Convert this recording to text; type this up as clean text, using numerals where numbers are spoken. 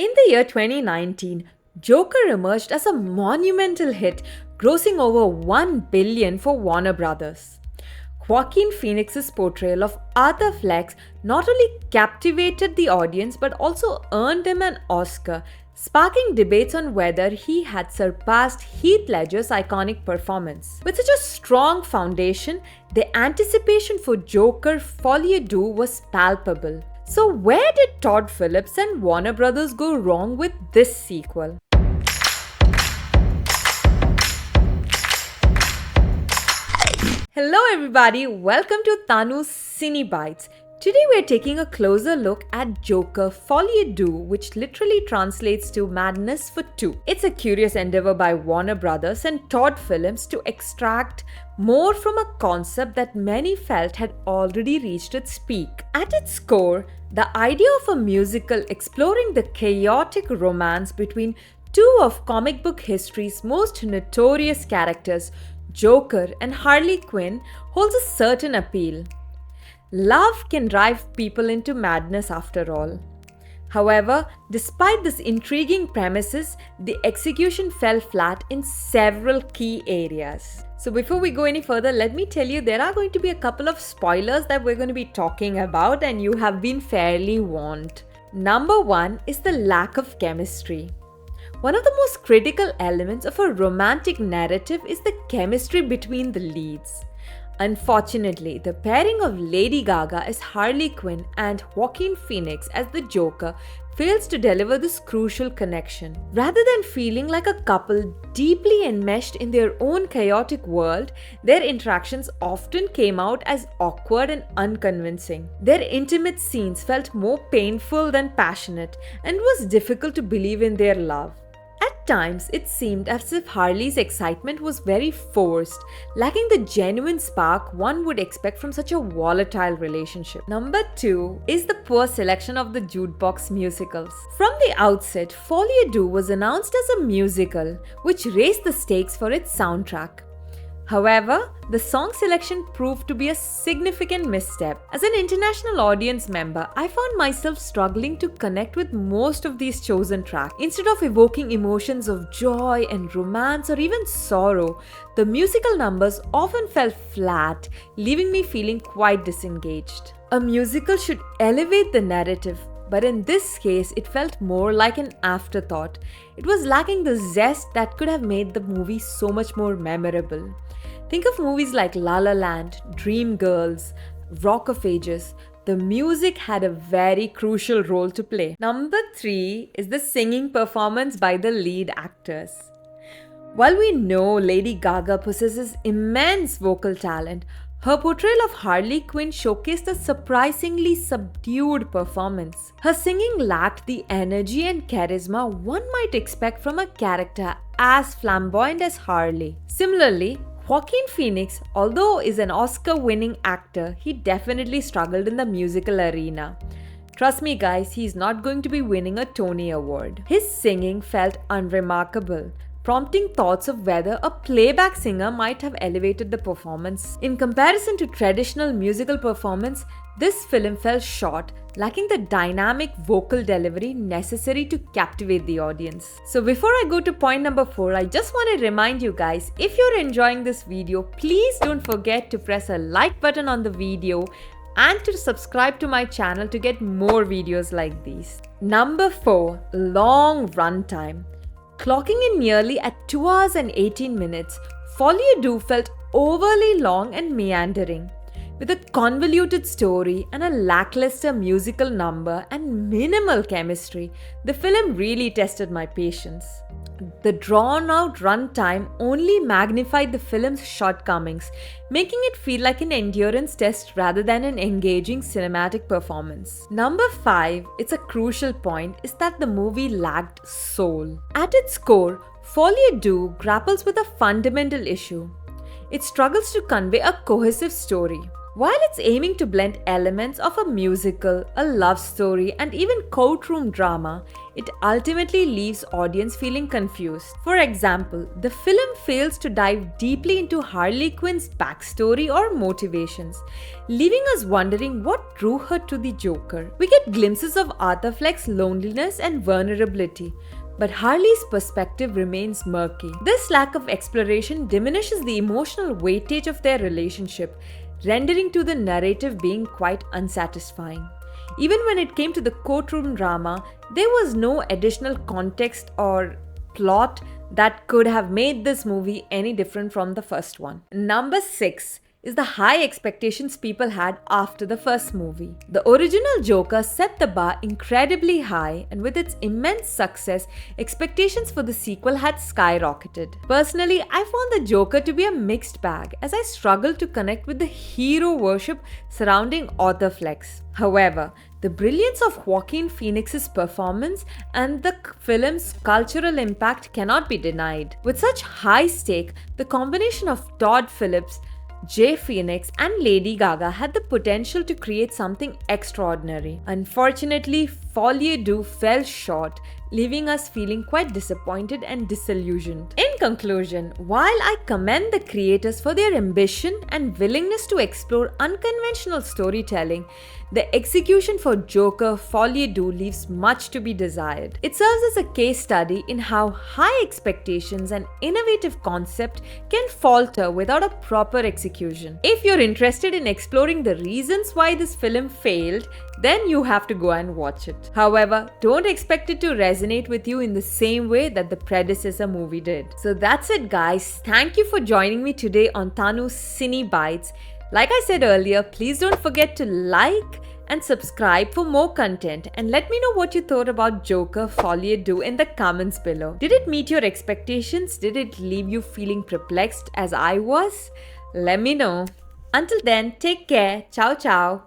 In the year 2019, Joker emerged as a monumental hit, grossing over $1 billion for Warner Brothers. Joaquin Phoenix's portrayal of Arthur Fleck not only captivated the audience but also earned him an Oscar, sparking debates on whether he had surpassed Heath Ledger's iconic performance. With such a strong foundation, the anticipation for Joker Folie Deux was palpable. So where did Todd Phillips and Warner Brothers go wrong with this sequel? Hello everybody, welcome to Tanu's Cine Bites. Today we are taking a closer look at Joker Folie Deux, which literally translates to Madness for Two. It's a curious endeavor by Warner Brothers and Todd Phillips to extract more from a concept that many felt had already reached its peak. At its core, the idea of a musical exploring the chaotic romance between two of comic book history's most notorious characters, Joker and Harley Quinn, holds a certain appeal. Love can drive people into madness after all. However, despite this intriguing premises, the execution fell flat in several key areas. So before we go any further, let me tell you there are going to be a couple of spoilers that we're going to be talking about, and you have been fairly warned. Number one is the lack of chemistry. One of the most critical elements of a romantic narrative is the chemistry between the leads. Unfortunately, the pairing of Lady Gaga as Harley Quinn and Joaquin Phoenix as the Joker fails to deliver this crucial connection. Rather than feeling like a couple deeply enmeshed in their own chaotic world, their interactions often came out as awkward and unconvincing. Their intimate scenes felt more painful than passionate, and it was difficult to believe in their love. At times, it seemed as if Harley's excitement was very forced, lacking the genuine spark one would expect from such a volatile relationship. Number two is the poor selection of the jukebox musicals. From the outset, Folie Deux was announced as a musical, which raised the stakes for its soundtrack. However, the song selection proved to be a significant misstep. As an international audience member, I found myself struggling to connect with most of these chosen tracks. Instead of evoking emotions of joy and romance or even sorrow, the musical numbers often fell flat, leaving me feeling quite disengaged. A musical should elevate the narrative, but in this case, it felt more like an afterthought. It was lacking the zest that could have made the movie so much more memorable. Think of movies like La La Land, Dreamgirls, Rock of Ages. The music had a very crucial role to play. Number three is the singing performance by the lead actors. While we know Lady Gaga possesses immense vocal talent, her portrayal of Harley Quinn showcased a surprisingly subdued performance. Her singing lacked the energy and charisma one might expect from a character as flamboyant as Harley. Similarly, Joaquin Phoenix, although is an Oscar-winning actor, he definitely struggled in the musical arena. Trust me guys, he's not going to be winning a Tony Award. His singing felt unremarkable, prompting thoughts of whether a playback singer might have elevated the performance. In comparison to traditional musical performance, this film fell short, lacking the dynamic vocal delivery necessary to captivate the audience. So before I go to point number 4, I just want to remind you guys, if you're enjoying this video, please don't forget to press a like button on the video and to subscribe to my channel to get more videos like these. Number 4, long runtime. Clocking in nearly at 2 hours and 18 minutes, Folie Deux felt overly long and meandering. With a convoluted story and a lackluster musical number and minimal chemistry, the film really tested my patience. The drawn-out runtime only magnified the film's shortcomings, making it feel like an endurance test rather than an engaging cinematic performance. Number 5, it's a crucial point, is that the movie lacked soul. At its core, Folie Deux grapples with a fundamental issue. It struggles to convey a cohesive story. While it's aiming to blend elements of a musical, a love story, and even courtroom drama, it ultimately leaves audience feeling confused. For example, the film fails to dive deeply into Harley Quinn's backstory or motivations, leaving us wondering what drew her to the Joker. We get glimpses of Arthur Fleck's loneliness and vulnerability, but Harley's perspective remains murky. This lack of exploration diminishes the emotional weightage of their relationship, rendering to the narrative being quite unsatisfying. Even when it came to the courtroom drama, there was no additional context or plot that could have made this movie any different from the first one. Number 6 is the high expectations people had after the first movie. The original Joker set the bar incredibly high, and with its immense success, expectations for the sequel had skyrocketed. Personally, I found the Joker to be a mixed bag as I struggled to connect with the hero worship surrounding Arthur Fleck. However, the brilliance of Joaquin Phoenix's performance and the film's cultural impact cannot be denied. With such high stake, the combination of Todd Phillips, Jay Phoenix and Lady Gaga had the potential to create something extraordinary. Unfortunately, Folie fell short, leaving us feeling quite disappointed and disillusioned. In conclusion, while I commend the creators for their ambition and willingness to explore unconventional storytelling, the execution for Joker Folie leaves much to be desired. It serves as a case study in how high expectations and innovative concept can falter without a proper execution. If you're interested in exploring the reasons why this film failed, then you have to go and watch it. However, don't expect it to resonate with you in the same way that the predecessor movie did. So that's it, guys. Thank you for joining me today on Tanu's Cine Bites. Like I said earlier, please don't forget to like and subscribe for more content, and let me know what you thought about Joker Folie in the comments below. Did it meet your expectations? Did it leave you feeling perplexed as I was? Let me know. Until then, take care. Ciao ciao.